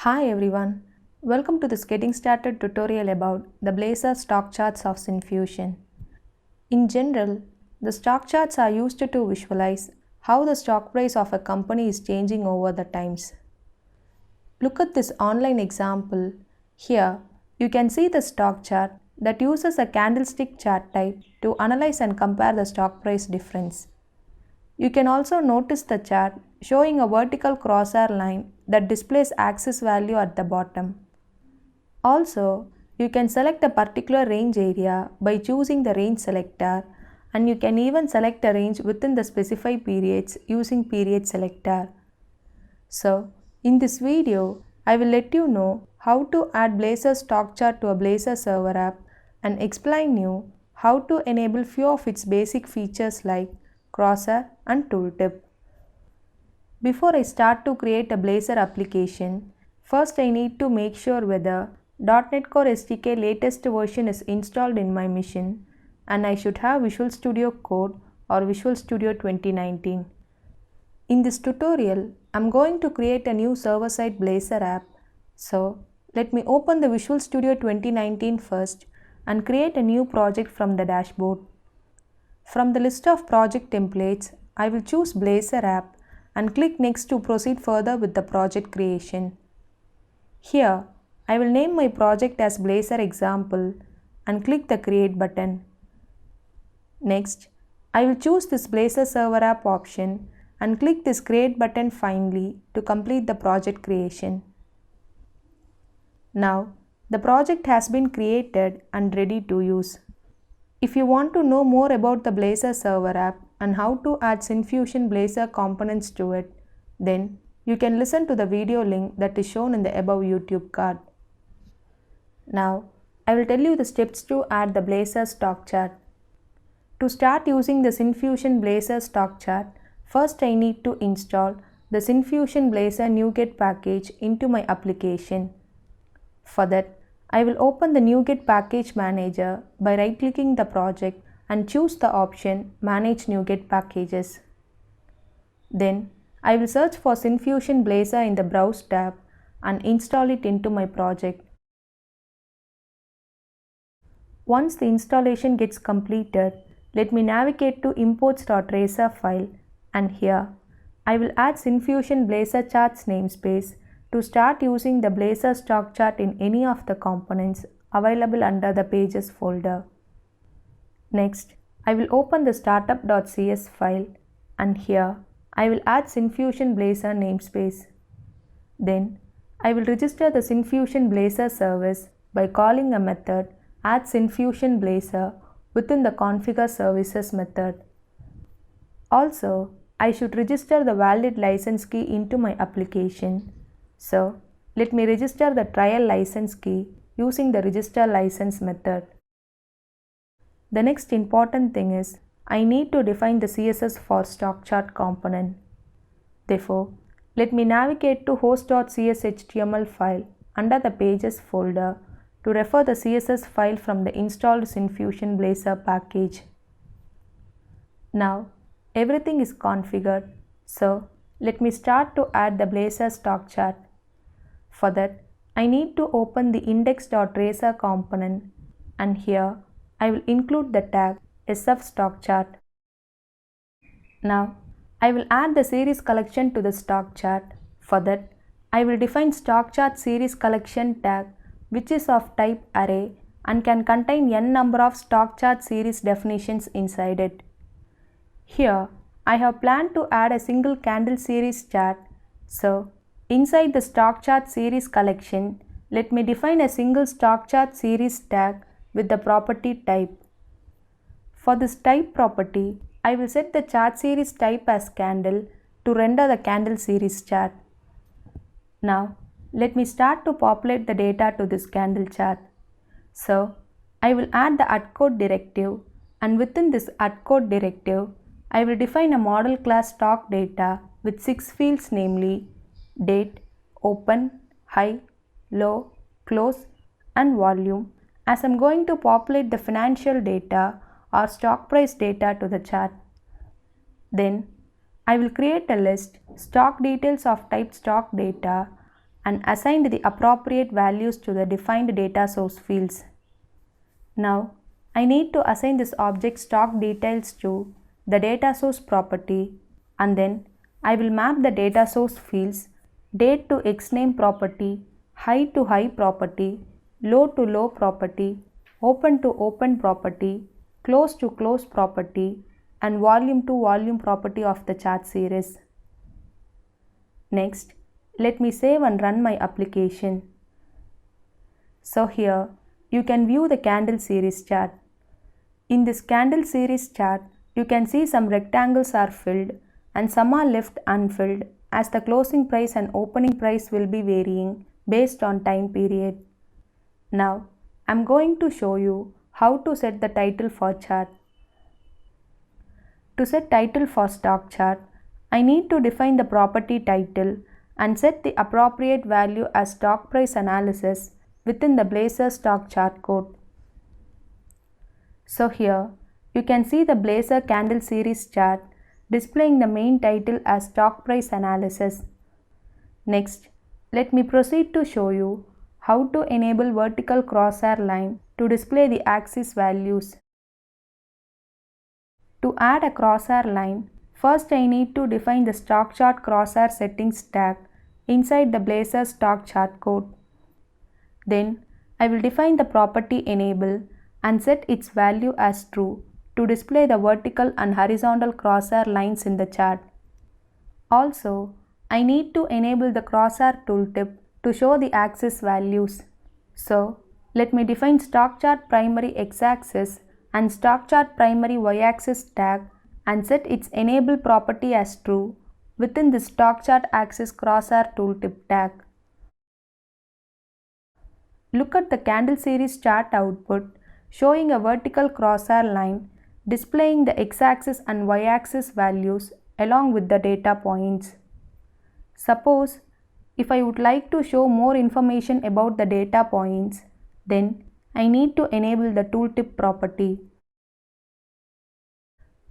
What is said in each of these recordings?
Hi everyone, welcome to this getting started tutorial about the Blazor stock charts of Syncfusion. In general, the stock charts are used to visualize how the stock price of a company is changing over the times. Look at this online example. Here, you can see the stock chart that uses a candlestick chart type to analyze and compare the stock price difference. You can also notice the chart showing a vertical crosshair line that displays axis value at the bottom. Also, you can select a particular range area by choosing the range selector, and you can even select a range within the specified periods using period selector. So, in this video, I will let you know how to add Blazor stock chart to a Blazor server app and explain you how to enable few of its basic features like crosshair and tooltip. Before I start to create a Blazor application, first I need to make sure whether .NET Core SDK latest version is installed in my machine, and I should have Visual Studio Code or Visual Studio 2019. In this tutorial, I'm going to create a new server-side Blazor app. So, let me open the Visual Studio 2019 first and create a new project from the dashboard. From the list of project templates, I will choose Blazor app and click next to proceed further with the project creation. Here, I will name my project as Blazor example and click the create button. Next, I will choose this Blazor server app option and click this create button finally to complete the project creation. Now, the project has been created and ready to use. If you want to know more about the Blazor server app and how to add Syncfusion Blazor components to it, then you can listen to the video link that is shown in the above YouTube card. Now, I will tell you the steps to add the Blazor stock chart. To start using the Syncfusion Blazor stock chart, first I need to install the Syncfusion Blazor NuGet package into my application. For that, I will open the NuGet package manager by right-clicking the project and choose the option Manage NuGet Packages. Then, I will search for Syncfusion Blazor in the Browse tab and install it into my project. Once the installation gets completed, let me navigate to imports.razor file, and here I will add Syncfusion Blazor charts namespace to start using the Blazor stock chart in any of the components available under the pages folder. Next, I will open the startup.cs file, and here I will add Syncfusion Blazor namespace. Then, I will register the Syncfusion Blazor service by calling a method add Syncfusion Blazor within the configure services method. Also, I should register the valid license key into my application. So, let me register the trial license key using the register license method. The next important thing is I need to define the CSS for stock chart component. Therefore, let me navigate to host.cshtml file under the pages folder to refer the CSS file from the installed Syncfusion Blazor package. Now, everything is configured, so let me start to add the Blazor stock chart. For that, I need to open the index.razor component, and here I will include the tag SF stock chart. Now, I will add the series collection to the stock chart. For that, I will define stock chart series collection tag, which is of type array and can contain n number of stock chart series definitions inside it. Here, I have planned to add a single candle series chart. So, inside the stock chart series collection, let me define a single stock chart series tag with the property type. For this type property, I will set the chart series type as candle to render the candle series chart. Now, let me start to populate the data to this candle chart. So, I will add the @code directive, and within this @code directive, I will define a model class stock data with 6 fields, namely date, open, high, low, close, and volume, as I am going to populate the financial data or stock price data to the chart. Then, I will create a list stock details of type stock data and assigned the appropriate values to the defined data source fields. Now, I need to assign this object stock details to the data source property, and then I will map the data source fields date to xname property, high to high property, low to low property, open to open property, close to close property, and volume to volume property of the chart series. Next, let me save and run my application. So here, you can view the candle series chart. In this candle series chart, you can see some rectangles are filled and some are left unfilled, as the closing price and opening price will be varying based on time period. Now, I am going to show you how to set the title for chart. To set title for stock chart, I need to define the property title and set the appropriate value as stock price analysis within the Blazor stock chart code. So here, you can see the Blazor candle series chart displaying the main title as stock price analysis. Next, let me proceed to show you how to enable vertical crosshair line to display the axis values. To add a crosshair line, first I need to define the stock chart crosshair settings tag inside the Blazor stock chart code. Then I will define the property enable and set its value as true to display the vertical and horizontal crosshair lines in the chart. Also, I need to enable the crosshair tooltip to show the axis values. So, let me define stock chart primary x-axis and stock chart primary y-axis tag and set its enable property as true within the stock chart axis crosshair tooltip tag. Look at the candle series chart output showing a vertical crosshair line displaying the x-axis and y-axis values along with the data points. Suppose if I would like to show more information about the data points, then I need to enable the tooltip property.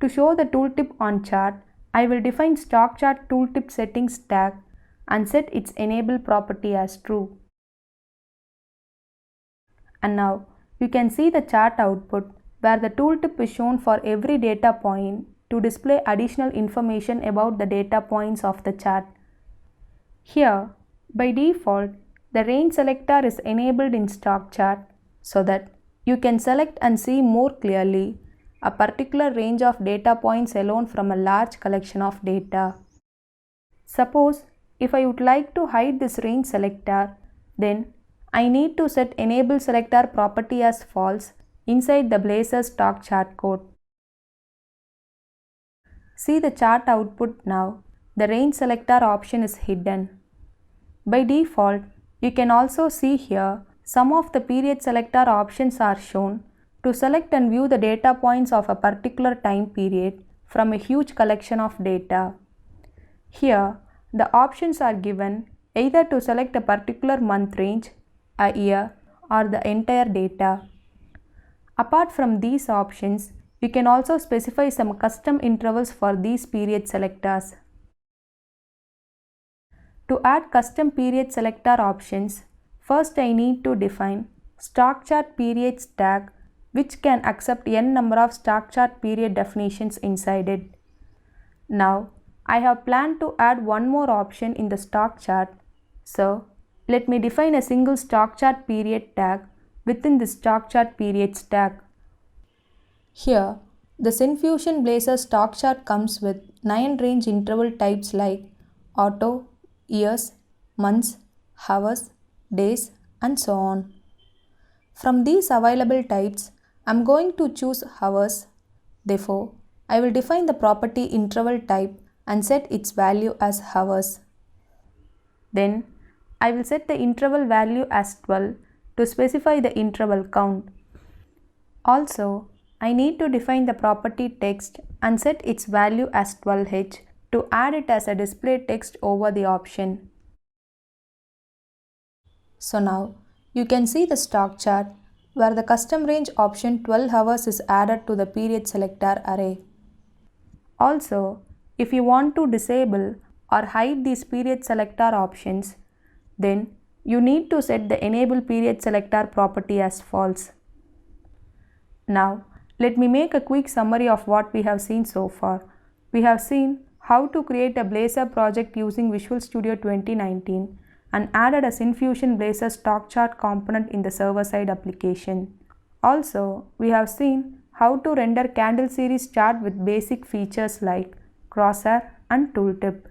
To show the tooltip on chart, I will define stock chart tooltip settings tag and set its enable property as true. And now you can see the chart output where the tooltip is shown for every data point to display additional information about the data points of the chart. Here, by default, the range selector is enabled in stock chart so that you can select and see more clearly a particular range of data points alone from a large collection of data. Suppose if I would like to hide this range selector, then I need to set enable selector property as false inside the Blazor stock chart code. See the chart output now. The range selector option is hidden. By default, you can also see here some of the period selector options are shown to select and view the data points of a particular time period from a huge collection of data. Here, the options are given either to select a particular month range, a year, or the entire data. Apart from these options, you can also specify some custom intervals for these period selectors. To add custom period selector options, first I need to define stock chart periods tag which can accept n number of stock chart period definitions inside it. Now, I have planned to add one more option in the stock chart. So, let me define a single stock chart period tag within the stock chart periods tag. Here, the Synfusion Blazor stock chart comes with 9 range interval types like auto, years, months, hours, days, and so on. From these available types, I am going to choose hours. Therefore, I will define the property interval type and set its value as hours. Then, I will set the interval value as 12 to specify the interval count. Also, I need to define the property text and set its value as 12h to add it as a display text over the option. So now, you can see the stock chart where the custom range option 12 hours is added to the period selector array. Also, if you want to disable or hide these period selector options, Then you need to set the enable period selector property as false. Now let me make a quick summary of what we have seen so far. We have seen how to create a Blazor project using Visual Studio 2019 and added a Syncfusion Blazor stock chart component in the server-side application. Also, we have seen how to render candle series chart with basic features like crosshair and tooltip.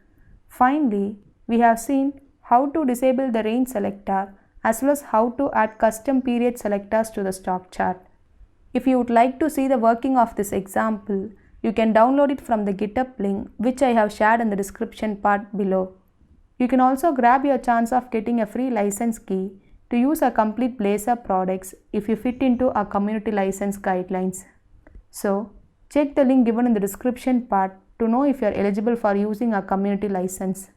Finally, we have seen how to disable the range selector as well as how to add custom period selectors to the stock chart. If you would like to see the working of this example, you can download it from the GitHub link which I have shared in the description part below. You can also grab your chance of getting a free license key to use our complete Blazor products if you fit into our community license guidelines. So, check the link given in the description part to know if you are eligible for using our community license.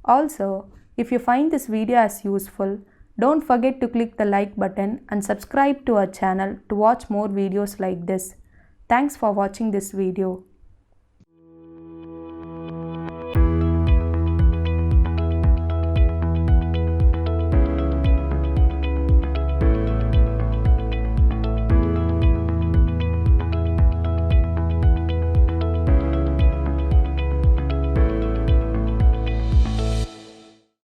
Also, if you find this video as useful, don't forget to click the like button and subscribe to our channel to watch more videos like this. Thanks for watching this video.